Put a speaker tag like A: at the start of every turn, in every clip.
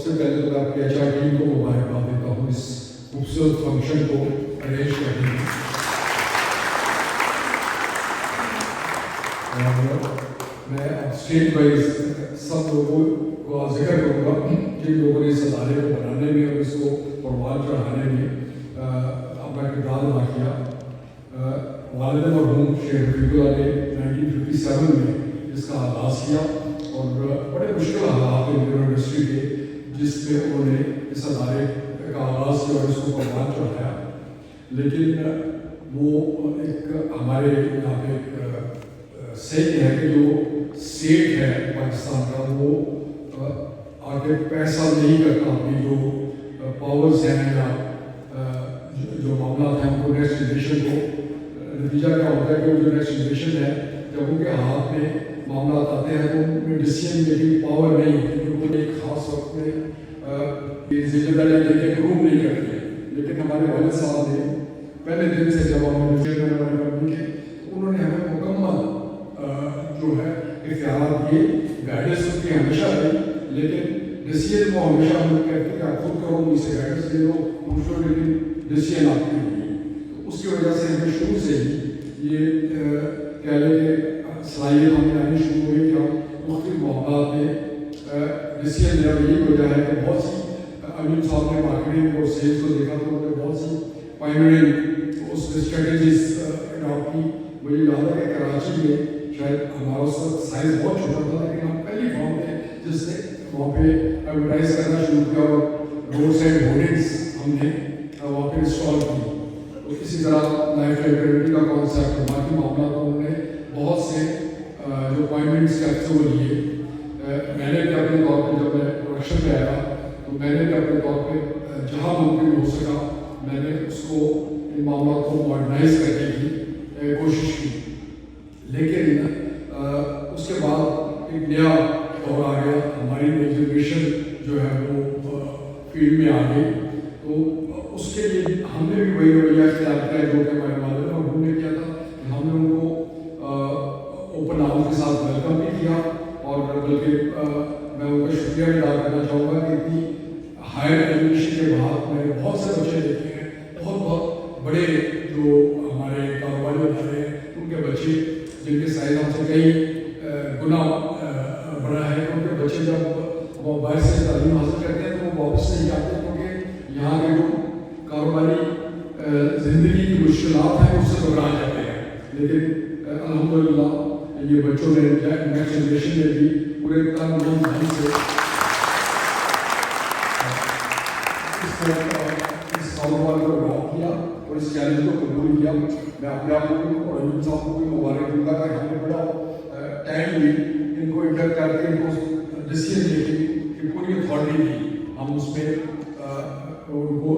A: سے پہلے تو میں اپنی HR ٹیم کو مبارکباد دیتا ہوں اس خوبصورت فنکشن کو ارینج کرنے میں. اور میں اب اسٹیٹ وائز سب لوگوں کو ذکر کروں گا جن لوگوں نے اس ادارے کو بنانے میں اور اس کو پروان چڑھانے میں اپنا کردار ادا کیا. والد مرحوم شیخ رفیق اللہ نے 1957 میں اس کا آغاز کیا اور بڑے مشکل حالات ہیں یونیورسٹی کے جس میں انہوں نے اس ادارے کا آغاز کیا اور اس کو پروان چڑھایا. لیکن وہ ایک ہمارے یہاں پہ ایک صحیح ہے کہ جو اسٹیٹ ہے پاکستان کا وہ آگے پیسہ نہیں کرتا اپنی جو پاورز ہیں یا جو معاملات ہیں ان کو نیکسٹ جنریشن کو. نتیجہ کیا ہوتا ہے کہ وہ جو نیکسٹ جنریشن ہے جب ان کے ہاتھ میں معاملات آتے ہیں تو ان میں ڈیسیژن میکنگ پاور نہیں ہوتی کیونکہ ایک خاص وقت میں یہ ذمہ داریاں لے کے گروپ نہیں کرتے. لیکن ہمارے والد صاحب نے پہلے دن سے جب ہم کمپنی کے انہوں نے ہمیں مکمل جو ہے اختیارات دیے. گائیڈنس ان کی ہمیشہ رہی لیکن ڈیسیژن کو ہمیشہ ہم کہتے ہیں کہ آپ خود کرو مجھ سے گائیڈنس لے لو دوسروں لیکن ڈیسیژن آپ کے لیے. تو اس کی وجہ سے ہمیں شروع سے ہی یہ کہہ لیں کہ صلاحیت ہمیں آنی شروع ہوئی کہ ہم مختلف معاملات میں ڈیسیژن لینا. یہی وجہ ہے کہ بہت سی امین صاحب نے مارکیٹنگ اور سیلس کو دیکھا تو انہوں نے بہت سی پائنیئرنگ اس اسٹریٹجیز اڈاپٹ کی. مجھے یاد ہے کہ کراچی میں شاید ہمارا اس وقت سائز بہت چھوٹا تھا لیکن ہم پہلی فارم تھے جس نے وہاں پہ ایڈورٹائز کرنا شروع کیا اور روڈ سائڈ ہولڈنگس ہم نے وہاں پہ انسٹال کی. اسی طرح لائف لائبریری کا کانسیپٹ باقی معاملات انہوں نے بہت سے جو اپوائنٹمنٹ اسٹیپس وہ لیے. میں نے بھی اپنے طور پہ جب میں پروڈکشن پہ آیا تو میں نے بھی اپنے طور پہ جہاں ممکن ہو سکا میں نے اس کو ان معاملات کو ماڈرنائز کرنے کی کوشش کی. لیکن اس کے بعد ایک نیا دور آ گیا. ہماری نئی جنریشن جو ہے وہ فیلڈ میں آ گئی تو اس کے لیے ہم نے بھی وہی رویہ اختیار کیا جو کہ ہمارے والد اور انہوں نے کیا تھا کہ ہم نے ان کو اوپن آرمز کے ساتھ ویلکم بھی کیا. اور بلکہ میں ان کا شکریہ بھی ادا کرنا چاہوں گا کہ اتنی ہائر ایجوکیشن کے بعد میں نے بہت سے بچے دیکھے ہیں بہت بڑے جو ہمارے کاروباری ادارے ہیں ان کے بچے جن کے سائز ہم سے کئی گنا بڑا ہے. ان کے بچے جب وہ باہر سے تعلیم حاصل کرتے ہیں تو وہ واپس نہیں جاتے کیونکہ یہاں کے جو کاروباری زندگی کی مشکلات ہیں اس سے گھبرا جاتے ہیں. لیکن الحمدللہ یہ بچوں نے نیکسٹ جنریشن نے بھی پورے تن من دھن سے اس کاروبار کو اڈاپٹ کیا اور اس چیلنج کو قبول کیا. میں اپنے آپ کو اور امین صاحب کو بھی مبارک دوں گا کہ ہم نے بڑا ٹائم لی ان کو انٹر کر کے ان کو ڈیسیژن میکنگ کی پوری اتھارٹی دی. ہم اس میں ان کو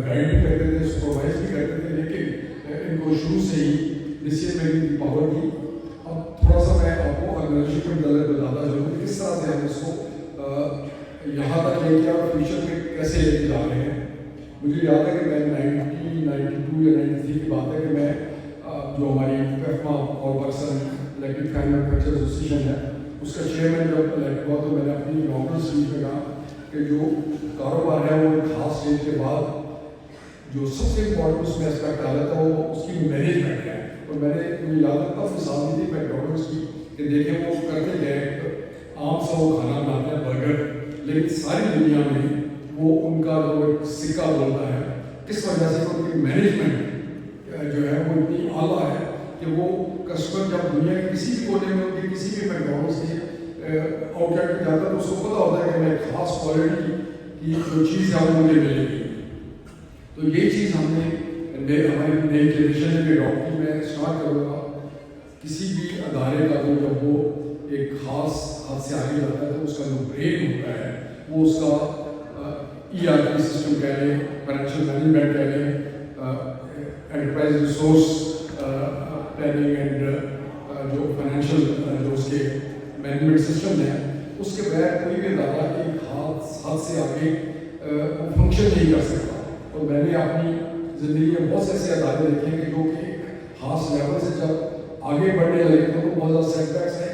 A: گائڈ بھی کرتے تھے سپروائز بھی کرتے تھے لیکن ان کو شروع سے ہی ڈیسیژن میکنگ کی پاور دی. اب تھوڑا سا میں آپ کو آرگنائزیشن کے متعلق بتاتا چلوں کہ کس طرح سے ہم اس کو یہاں تک لے کے اور فیوچر میں کیسے لے کے جا رہے ہیں. مجھے یاد ہے کہ میں 1992 یا 93 کی بات ہے کہ میں جو ہماری پیفما اور Pakistan electric fan manufacturer association ہے اس کا چیئرمین جب الیکٹ ہوا تو میں نے اپنی اناگرل اسپیچ میں کہا کہ جو کاروبار ہے وہ ایک خاص اسٹیج کے بعد جو سب سے امپورٹنٹ اس میں اسپیکٹ آ رہا تھا وہ اس کی مینجمنٹ ہے. اور میں نے مجھے یاد ہے کافی مثال دی تھی میک ڈونلڈس کی کہ دیکھیں وہ کرتے گئے عام سا وہ کھانا بناتے ہیں برگر لیکن ساری دنیا میں وہ ان کا جو ایک سکہ بولتا ہے کس وجہ سے ان کی مینجمنٹ جو ہے وہ اتنی اعلیٰ ہے کہ وہ کسٹمر جب دنیا کے کسی بھی کونے میں ان کی کسی بھی میک ڈونلڈس کے آؤٹ لیٹ میں جاتا ہے تو اس کو پتا ہوتا ہے کہ میں خاص کوالٹی کی جو چیز ہے وہ مجھے ملے گی. تو یہ چیز ہم نے ہماری نئی جنریشن میں ڈاکٹری میں اسٹارٹ کروں گا. کسی بھی ادارے کا جو جب وہ ایک خاص حد سے آگے جاتا ہے تو اس کا جو برین ہوتا ہے وہ اس کا ERP سسٹم کہہ لیں فائنینشیل مینجمنٹ کہہ لیں انٹرپرائز ریسورس پلاننگ اینڈ جو فائنینشیل جو اس کے مینجمنٹ سسٹم ہے اس کے بغیر کوئی بھی ادارہ ایک حد سے آگے فنکشن نہیں کر سکتا. اور میں نے اپنی زندگی میں بہت سے ایسے ادارے دیکھے ہیں کہ جو کہ ایک خاص لیول سے جب آگے بڑھنے لگے تو بہت زیادہ سیٹ بیکس ہیں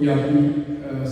A: ERP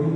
A: 2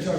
A: HR